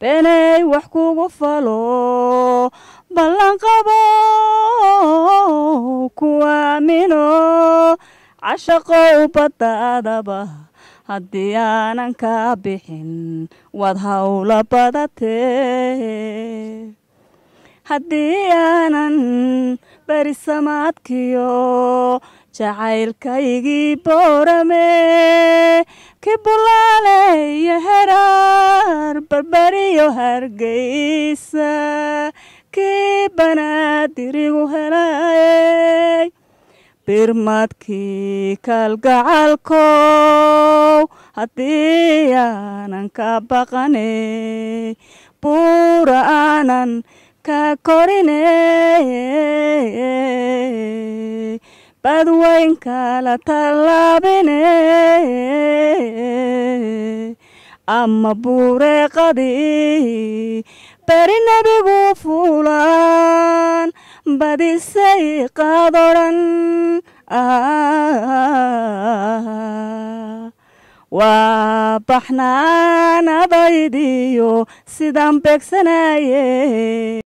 beenay wax kugu falo ballan qabo ku aamino cashaqow baddaadaba haddii aanan ka bixin waad hawla badatee haddii aanan berisamaadkiyo jacaylkaygii boorame ki bulaale iyo herar barbariyo hargeysa kii banaadirigu helay birmadkii kalgacalkow haddii aanan ka baqane buura aanan ka korine badweynka la tallaabine ama buureeqadii beri nebigu fuulaan badisay qaadodhan waa baxnaanadaydiyo sidaan beegsanaye